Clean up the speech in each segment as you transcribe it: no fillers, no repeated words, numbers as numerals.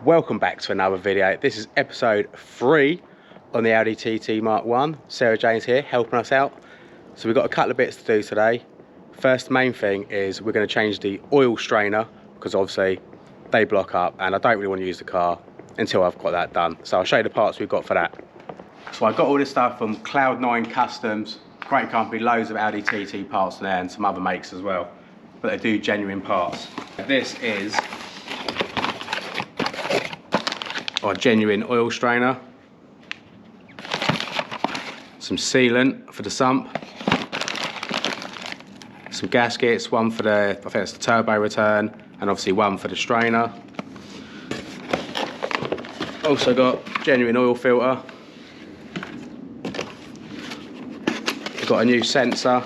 Welcome back to another video. This is episode 3 on the Audi TT MK1. Sarah Jane's here helping us out. So we've got a couple of bits to do today. First main thing is we're going to change the oil strainer because obviously they block up and I don't really want to use the car until I've got that done. So I'll show you the parts we've got for that. So I got all this stuff from Cloud9 Customs, great company, loads of Audi TT parts in there and some other makes as well, but they do genuine parts. This is our genuine oil strainer, some sealant for the sump, some gaskets, one for the, I think it's the turbo return, and obviously one for the strainer. Also got genuine oil filter. We've got a new sensor,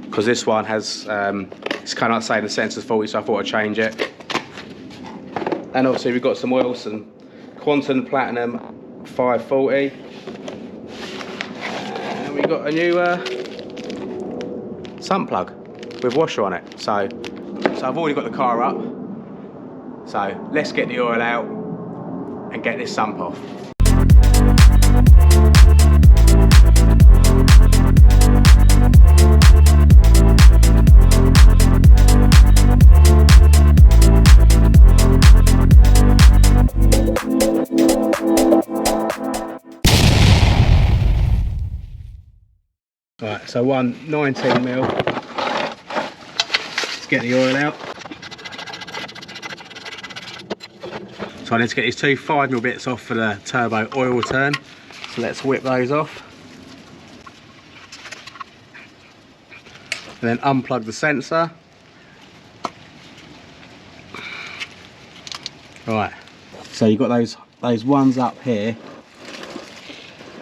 because this one has, it's kind of like saying the sensor's faulty, so I thought I'd change it. And obviously we've got some oil, some Quantum Platinum 540. And we got a new sump plug with washer on it. So I've already got the car up. So let's get the oil out and get this sump off. Right, so one 19mm. Let's get the oil out. So I need to get these two 5mm bits off for the turbo oil return. So let's whip those off. And then unplug the sensor. Right, so you've got those ones up here,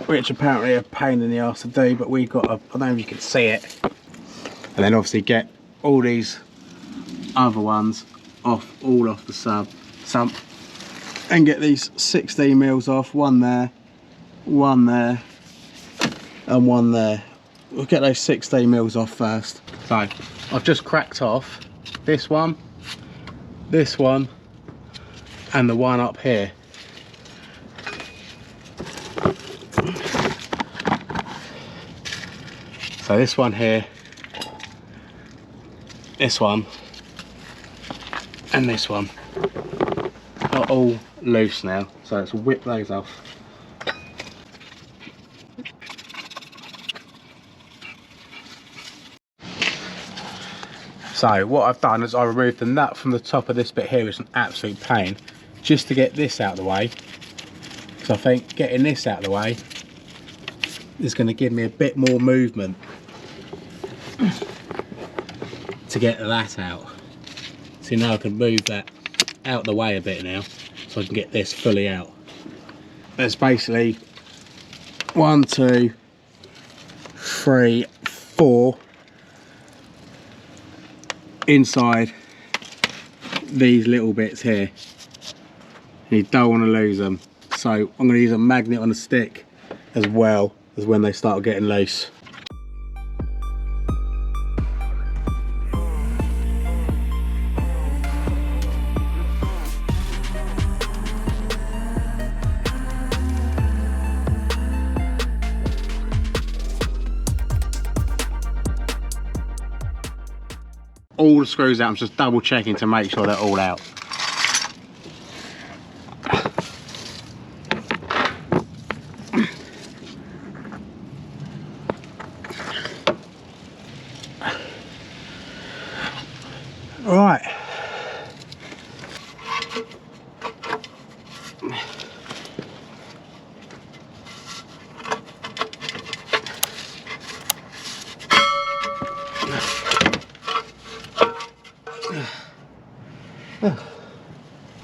which apparently are a pain in the arse to do, but we've got a, I don't know if you can see it. And then obviously get all these other ones off, all off the sump. And get these 16mm off, one there, and one there. We'll get those 16mm off first. So I've just cracked off this one, and the one up here. So this one here, this one, and this one are all loose now. So let's whip those off. So what I've done is I removed the nut from the top of this bit here, which is an absolute pain, just to get this out of the way. Because I think getting this out of the way is going to give me a bit more movement to get that out. So now I can move that out the way a bit now, so I can get this fully out. There's basically 1, 2, 3, 4 inside these little bits here. You don't want to lose them, so I'm going to use a magnet on a stick as well as when they start getting loose. All the screws out, I'm just double checking to make sure they're all out. Right.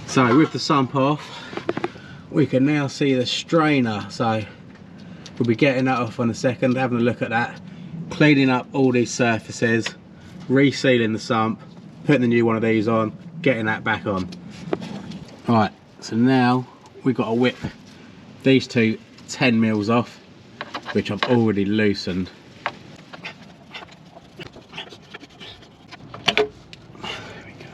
So with the sump off, we can now see the strainer. So we'll be getting that off in a second, having a look at that, cleaning up all these surfaces, resealing the sump, putting the new one of these on, getting that back on. Right, so now we've got to whip these two 10mm off, which I've already loosened. There we go.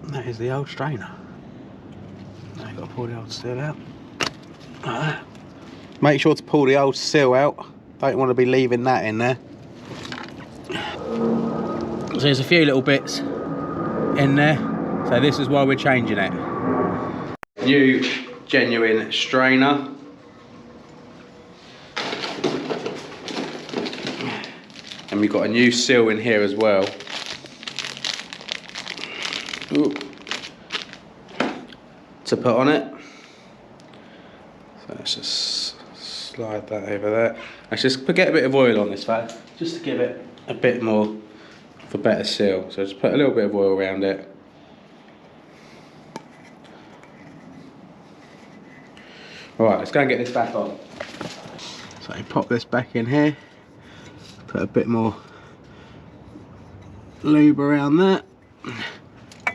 And that is the old strainer. Now you've got to pull the old seal out. Make sure to pull the old seal out. Don't want to be leaving that in there. So there's a few little bits in there. So this is why we're changing it. New genuine strainer. And we've got a new seal in here as well. Ooh. To put on it. So let's just slide that over there. Let's just get a bit of oil on this fat, just to give it a bit more for better seal. So just put a little bit of oil around it. Alright, let's go and get this back on. So you pop this back in here. Put a bit more lube around that.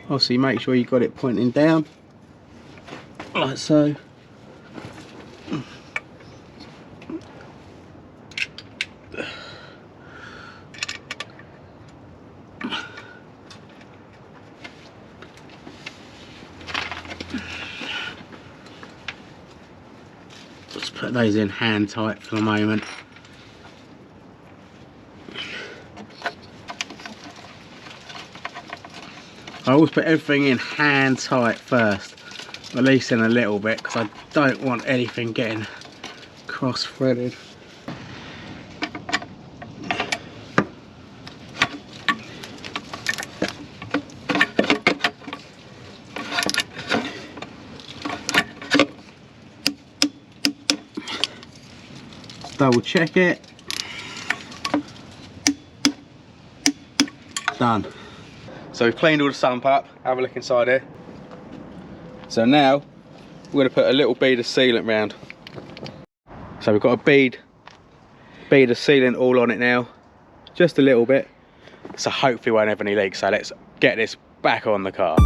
Obviously make sure you got it pointing down, like so. Just put those in hand tight for the moment. I always put everything in hand tight first, releasing a little bit because I don't want anything getting cross threaded. Double check it. Done. So we've cleaned all the sump up. Have a look inside here. So now we're going to put a little bead of sealant round. So we've got a bead of sealant all on it now, just a little bit. So hopefully we won't have any leaks. So let's get this back on the car.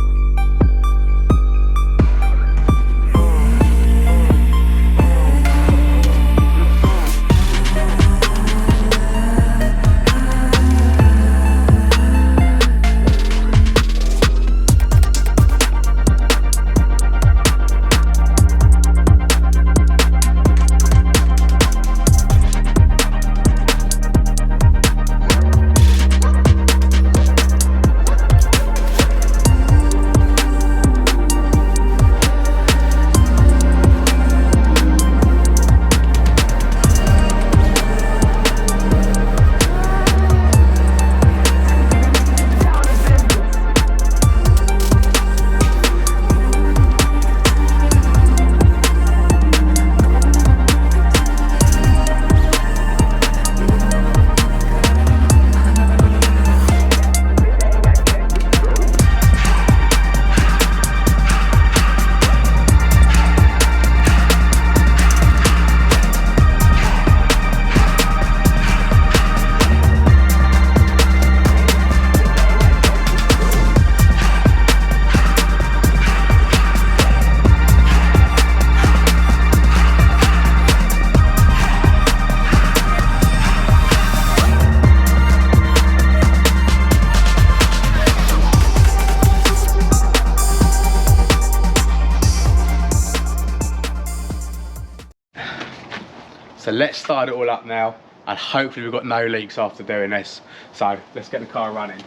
So let's start it all up now, and hopefully we've got no leaks after doing this. So let's get the car running.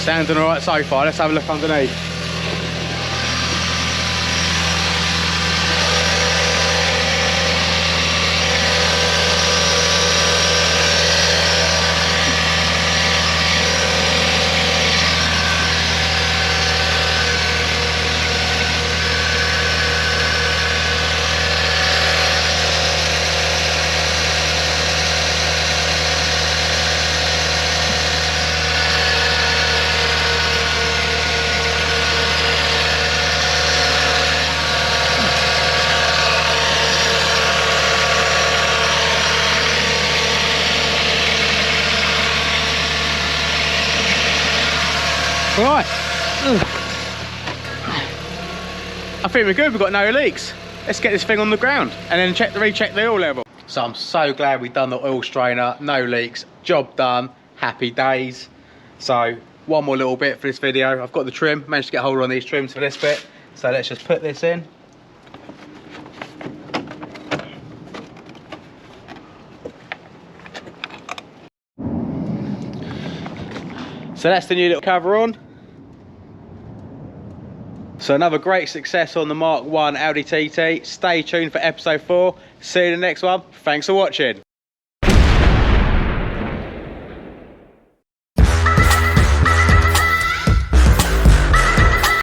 Sounding alright so far, let's have a look underneath. Right. I think we're good, we've got no leaks. Let's get this thing on the ground and then recheck the oil level. So I'm so glad we've done the oil strainer, no leaks, job done, happy days. So one more little bit for this video. I've got the trim, managed to get hold on these trims for this bit. So let's just put this in. So that's the new little cover on. So another great success on the Mark 1 Audi TT. Stay tuned for episode 4. See you in the next one. Thanks for watching.